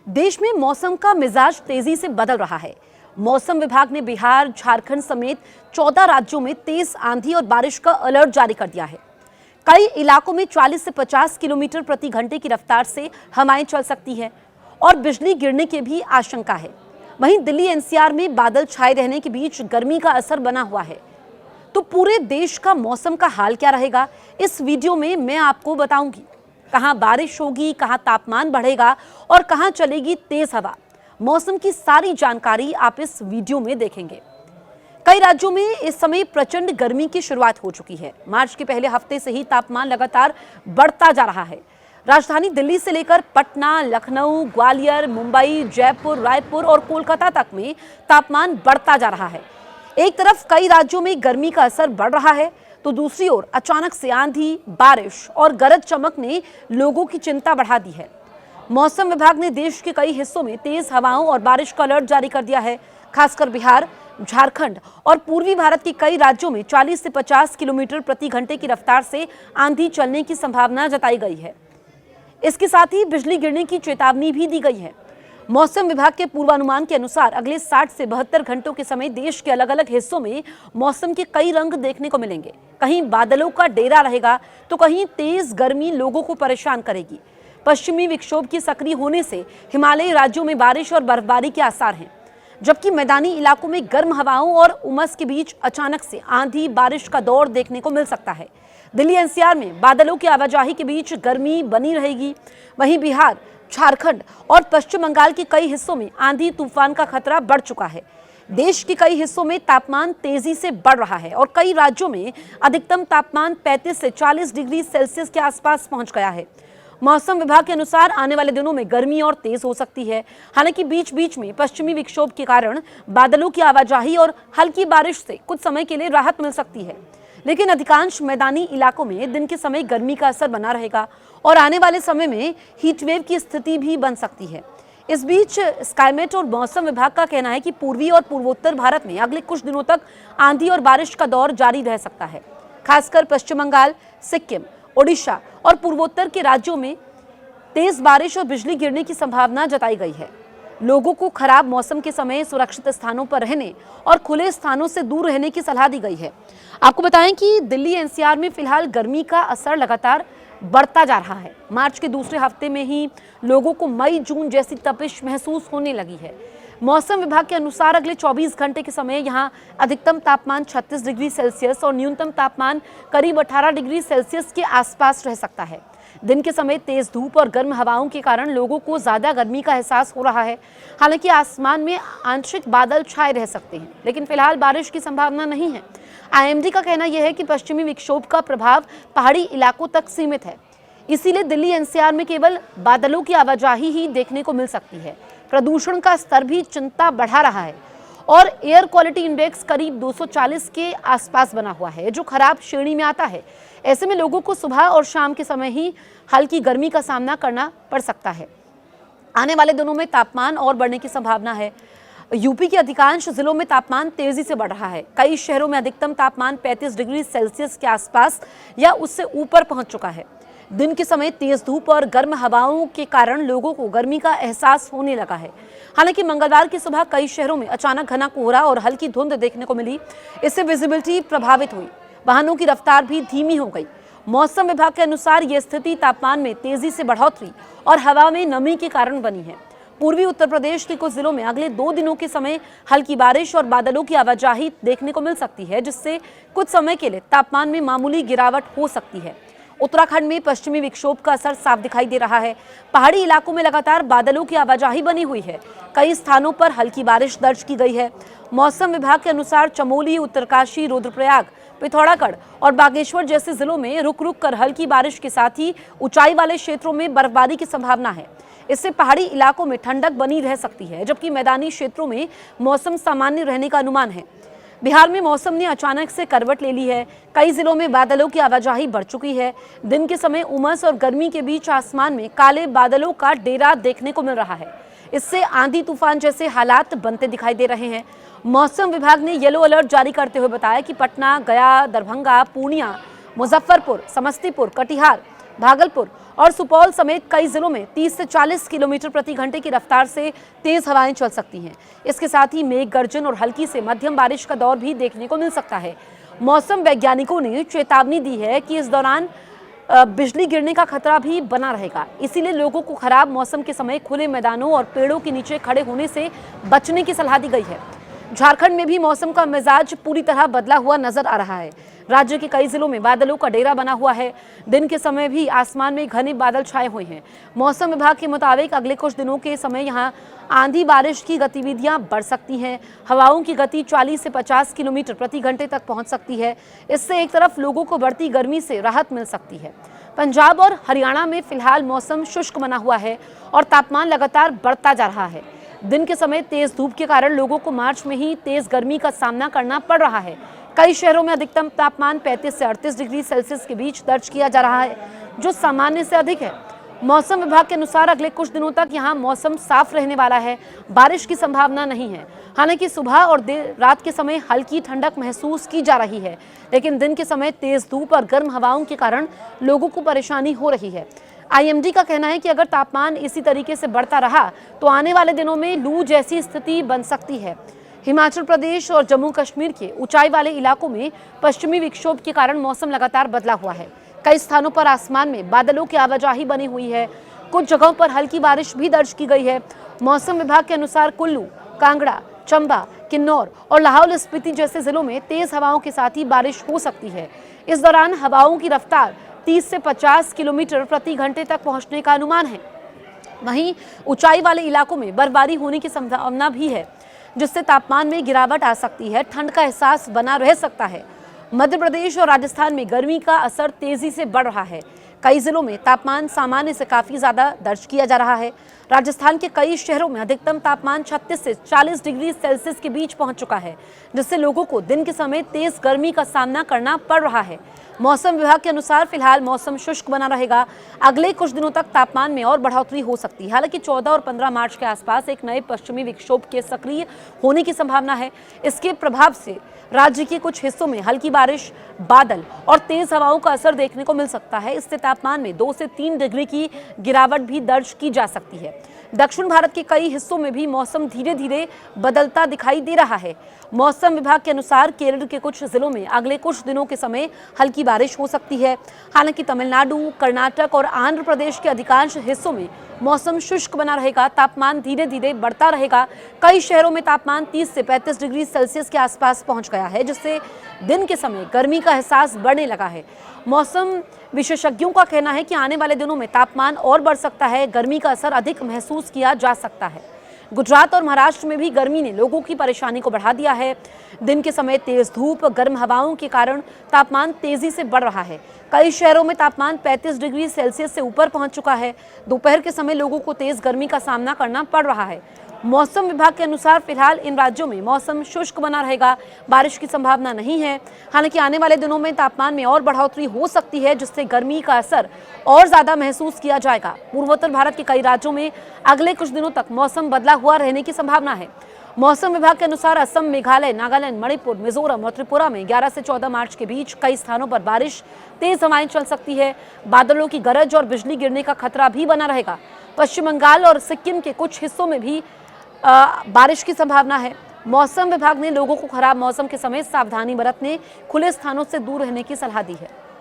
देश में मौसम का मिजाज तेजी से बदल रहा है। मौसम विभाग ने बिहार, झारखंड समेत 14 राज्यों में तेज आंधी और बारिश का अलर्ट जारी कर दिया है। कई इलाकों में 40 से 50 किलोमीटर प्रति घंटे की रफ्तार से हवाएं चल सकती है और बिजली गिरने की भी आशंका है। वहीं दिल्ली एनसीआर में बादल छाए रहने के बीच गर्मी का असर बना हुआ है। तो पूरे देश का मौसम का हाल क्या रहेगा, इस वीडियो में मैं आपको बताऊंगी। कहां बारिश होगी, कहां तापमान बढ़ेगा और कहां चलेगी तेज हवा। मौसम की सारी जानकारी आप इस वीडियो में देखेंगे। कई राज्यों में इस समय प्रचंड गर्मी की शुरुआत हो चुकी है। मार्च के पहले हफ्ते से ही तापमान लगातार बढ़ता जा रहा है। राजधानी दिल्ली से लेकर पटना, लखनऊ, ग्वालियर, मुंबई, जयपुर, रायपुर और कोलकाता तक में तापमान बढ़ता जा रहा है। एक तरफ कई राज्यों में गर्मी का असर बढ़ रहा है, तो दूसरी ओर अचानक से आंधी, बारिश और गरज चमक ने लोगों की चिंता बढ़ा दी है। मौसम विभाग ने देश के कई हिस्सों में तेज हवाओं और बारिश का अलर्ट जारी कर दिया है। खासकर बिहार, झारखंड और पूर्वी भारत के कई राज्यों में 40 से 50 किलोमीटर प्रति घंटे की रफ्तार से आंधी चलने की संभावना जताई गई है। इसके साथ ही बिजली गिरने की चेतावनी भी दी गई है। मौसम विभाग के पूर्वानुमान के अनुसार अगले 60 से 72 घंटों के समय देश के अलग अलग हिस्सों में मौसम के कई रंग देखने को मिलेंगे। कहीं बादलों का डेरा रहेगा, तो कहीं तेज गर्मी लोगों को परेशान करेगी। पश्चिमी विक्षोभ के सक्रिय होने से हिमालयी राज्यों में बारिश और बर्फबारी के आसार हैं, जबकि मैदानी इलाकों में गर्म हवाओं और उमस के बीच अचानक से आंधी, बारिश का दौर देखने को मिल सकता है। दिल्ली एनसीआर में बादलों की आवाजाही के बीच गर्मी बनी रहेगी। वहीं बिहार, झारखंड और पश्चिम बंगाल के कई हिस्सों में आंधी तूफान का खतरा बढ़ चुका है। देश के कई हिस्सों में तापमान तेजी से बढ़ रहा है और कई राज्यों में अधिकतम तापमान 35 से 40 डिग्री सेल्सियस के आसपास पहुंच गया है। मौसम विभाग के अनुसार आने वाले दिनों में गर्मी और तेज हो सकती है। हालांकि बीच बीच में पश्चिमी विक्षोभ के कारण बादलों की आवाजाही और हल्की बारिश से कुछ समय के लिए राहत मिल सकती है, लेकिन अधिकांश मैदानी इलाकों में दिन के समय गर्मी का असर बना रहेगा और आने वाले समय में हीटवेव की स्थिति भी बन सकती है। इस बीच स्काईमेट और मौसम विभाग का कहना है कि पूर्वी और पूर्वोत्तर भारत में अगले कुछ दिनों तक आंधी और बारिश का दौर जारी रह सकता है। खासकर पश्चिम बंगाल, सिक्किम, ओडिशा और पूर्वोत्तर के राज्यों में तेज बारिश और बिजली गिरने की संभावना जताई गई है। लोगों को खराब मौसम के समय सुरक्षित स्थानों पर रहने और खुले स्थानों से दूर रहने की सलाह दी गई है। आपको बताएं कि दिल्ली एनसीआर में फिलहाल गर्मी का असर लगातार बढ़ता जा रहा है। मार्च के दूसरे हफ्ते में ही लोगों को मई जून जैसी तपिश महसूस होने लगी है। मौसम विभाग के अनुसार अगले 24 घंटे के समय यहां अधिकतम तापमान 36 डिग्री सेल्सियस और न्यूनतम तापमान करीब 18 डिग्री सेल्सियस के आसपास रह सकता है। दिन के समय तेज धूप और गर्म हवाओं के कारण लोगों को ज्यादा गर्मी का एहसास हो रहा है। हालांकि आसमान में आंशिक बादल छाए रह सकते हैं, लेकिन फिलहाल बारिश की संभावना नहीं है। आईएमडी का कहना यह है कि पश्चिमी विक्षोभ का प्रभाव पहाड़ी इलाकों तक सीमित है, इसीलिए दिल्ली एनसीआर में केवल बादलों की आवाजाही ही देखने को मिल सकती है। प्रदूषण का स्तर भी चिंता बढ़ा रहा है और एयर क्वालिटी इंडेक्स करीब 240 के आसपास बना हुआ है, जो खराब श्रेणी में आता है। ऐसे में लोगों को सुबह और शाम के समय ही हल्की गर्मी का सामना करना पड़ सकता है। आने वाले दिनों में तापमान और बढ़ने की संभावना है। यूपी के अधिकांश जिलों में तापमान तेजी से बढ़ रहा है। कई शहरों में अधिकतम तापमान 35 डिग्री सेल्सियस के आसपास या उससे ऊपर पहुंच चुका है। दिन के समय तेज धूप और गर्म हवाओं के कारण लोगों को गर्मी का एहसास होने लगा है। हालांकि मंगलवार की सुबह कई शहरों में अचानक घना कोहरा और हल्की धुंध देखने को मिली। इससे विजिबिलिटी प्रभावित हुई, वाहनों की रफ्तार भी धीमी हो गई। मौसम विभाग के अनुसार यह स्थिति तापमान में तेजी से बढ़ोतरी और हवा में नमी के कारण बनी है। पूर्वी उत्तर प्रदेश के कुछ जिलों में अगले 2 दिनों के समय हल्की बारिश और बादलों की आवाजाही देखने को मिल सकती है, जिससे कुछ समय के लिए तापमान में मामूली गिरावट हो सकती है। उत्तराखंड में पश्चिमी विक्षोभ का असर साफ दिखाई दे रहा है। पहाड़ी इलाकों में लगातार बादलों की आवाजाही बनी हुई है। कई स्थानों पर हल्की बारिश दर्ज की गई है। मौसम विभाग के अनुसार चमोली, उत्तरकाशी, रुद्रप्रयाग, पिथौरागढ़ और बागेश्वर जैसे जिलों में रुक रुक कर हल्की बारिश के साथ ही ऊंचाई वाले क्षेत्रों में बर्फबारी की संभावना है। इससे पहाड़ी इलाकों में ठंडक बनी रह सकती है, जबकि मैदानी क्षेत्रों में मौसम सामान्य रहने का अनुमान है। बिहार में मौसम ने अचानक से करवट ले ली है। कई जिलों में बादलों की आवाजाही बढ़ चुकी है। दिन के समय उमस और गर्मी के बीच आसमान में काले बादलों का डेरा देखने को मिल रहा है। इससे आंधी तूफान जैसे हालात बनते दिखाई दे रहे हैं। मौसम विभाग ने येलो अलर्ट जारी करते हुए बताया कि पटना, गया, दरभंगा, पूर्णिया, मुजफ्फरपुर, समस्तीपुर, कटिहार, भागलपुर और सुपौल समेत कई जिलों में 30 से 40 किलोमीटर प्रति घंटे की रफ्तार से तेज हवाएं चल सकती हैं। इसके साथ ही मेघ गर्जन और हल्की से मध्यम बारिश का दौर भी देखने को मिल सकता है। मौसम वैज्ञानिकों ने चेतावनी दी है कि इस दौरान बिजली गिरने का खतरा भी बना रहेगा। इसीलिए लोगों को खराब मौसम के समय खुले मैदानों और पेड़ों के नीचे खड़े होने से बचने की सलाह दी गई है। झारखंड में भी मौसम का मिजाज पूरी तरह बदला हुआ नजर आ रहा है। राज्य के कई जिलों में बादलों का डेरा बना हुआ है। दिन के समय भी आसमान में घने बादल छाए हुए हैं। मौसम विभाग के मुताबिक अगले कुछ दिनों के समय यहां आंधी बारिश की गतिविधियां बढ़ सकती हैं। हवाओं की गति 40 से 50 किलोमीटर प्रति घंटे तक पहुंच सकती है। इससे एक तरफ लोगों को बढ़ती गर्मी से राहत मिल सकती है। पंजाब और हरियाणा में फिलहाल मौसम शुष्क बना हुआ है और तापमान लगातार बढ़ता जा रहा है। दिन के समय तेज धूप के कारण लोगों को मार्च में ही तेज गर्मी का सामना करना पड़ रहा है। कई शहरों में अधिकतम तापमान 35 से 38 डिग्री सेल्सियस के बीच दर्ज किया जा रहा है, जो सामान्य से अधिक है। मौसम विभाग के अनुसार अगले कुछ दिनों तक यहां मौसम साफ रहने वाला है। बारिश की संभावना नहीं है। हालांकि सुबह और देर रात के समय हल्की ठंडक महसूस की जा रही है, लेकिन दिन के समय तेज धूप और गर्म हवाओं के कारण लोगों को परेशानी हो रही है। आईएमडी का कहना है कि अगर तापमान इसी तरीके से बढ़ता रहा तो आने वाले दिनों में लू जैसी स्थिति बन सकती है। हिमाचल प्रदेश और जम्मू कश्मीर के ऊंचाई वाले इलाकों में पश्चिमी विक्षोभ के कारण मौसम लगातार बदला हुआ है। कई स्थानों पर आसमान में बादलों की आवाजाही बनी हुई है। कुछ जगहों पर हल्की बारिश भी दर्ज की गई है। मौसम विभाग के अनुसार कुल्लू, कांगड़ा, चंबा, किन्नौर और लाहौल स्पीति जैसे जिलों में तेज हवाओं के साथ ही बारिश हो सकती है। इस दौरान हवाओं की रफ्तार 30 से 50 किलोमीटर प्रति घंटे तक पहुंचने का अनुमान है। वहीं ऊंचाई वाले इलाकों में बर्फबारी होने की संभावना भी है, जिससे तापमान में गिरावट आ सकती है। ठंड का एहसास बना रह सकता है। मध्य प्रदेश और राजस्थान में गर्मी का असर तेजी से बढ़ रहा है। कई जिलों में तापमान सामान्य से काफी ज्यादा दर्ज किया जा रहा है। राजस्थान के कई शहरों में अधिकतम तापमान 36 से 40 डिग्री सेल्सियस के बीच पहुंच चुका है, जिससे लोगों को दिन के समय तेज गर्मी का सामना करना पड़ रहा है। मौसम विभाग के अनुसार फिलहाल मौसम शुष्क बना रहेगा। अगले कुछ दिनों तक तापमान में और बढ़ोतरी हो सकती है। हालांकि 14 और 15 मार्च के आसपास एक नए पश्चिमी विक्षोभ के सक्रिय होने की संभावना है। इसके प्रभाव से राज्य के कुछ हिस्सों में हल्की बारिश, बादल और तेज हवाओं का असर देखने को मिल सकता है। इससे तापमान में 2 से 3 डिग्री की गिरावट भी दर्ज की जा सकती है। दक्षिण भारत के कई हिस्सों में भी मौसम धीरे धीरे बदलता दिखाई दे रहा है। मौसम विभाग के अनुसार केरल के कुछ जिलों में अगले कुछ दिनों के समय हल्की बारिश हो सकती है। हालांकि तमिलनाडु, कर्नाटक और आंध्र प्रदेश के अधिकांश हिस्सों में मौसम शुष्क बना रहेगा। तापमान धीरे धीरे बढ़ता रहेगा। कई शहरों में तापमान 30 से 35 डिग्री सेल्सियस के आसपास पहुंच गया है, जिससे दिन के समय गर्मी का एहसास बढ़ने लगा है। मौसम विशेषज्ञों का कहना है कि आने वाले दिनों में तापमान और बढ़ सकता है। गर्मी का असर अधिक महसूस किया जा सकता है। गुजरात और महाराष्ट्र में भी गर्मी ने लोगों की परेशानी को बढ़ा दिया है। दिन के समय तेज धूप, गर्म हवाओं के कारण तापमान तेजी से बढ़ रहा है। कई शहरों में तापमान 35 डिग्री सेल्सियस से ऊपर पहुंच चुका है। दोपहर के समय लोगों को तेज गर्मी का सामना करना पड़ रहा है। मौसम विभाग के अनुसार फिलहाल इन राज्यों में मौसम शुष्क बना रहेगा। बारिश की संभावना नहीं है। हालांकि आने वाले दिनों में तापमान में और बढ़ोतरी हो सकती है, जिससे गर्मी का असर और ज्यादा महसूस किया जाएगा। पूर्वोत्तर भारत के कई राज्यों में अगले कुछ दिनों तक मौसम बदला हुआ रहने की संभावना है। मौसम विभाग के अनुसार असम, मेघालय, नागालैंड, मणिपुर, मिजोरम और त्रिपुरा में 11 से 14 मार्च के बीच कई स्थानों पर बारिश, तेज हवाएं चल सकती है। बादलों की गरज और बिजली गिरने का खतरा भी बना रहेगा। पश्चिम बंगाल और सिक्किम के कुछ हिस्सों में भी बारिश की संभावना है। मौसम विभाग ने लोगों को खराब मौसम के समय सावधानी बरतने, खुले स्थानों से दूर रहने की सलाह दी है।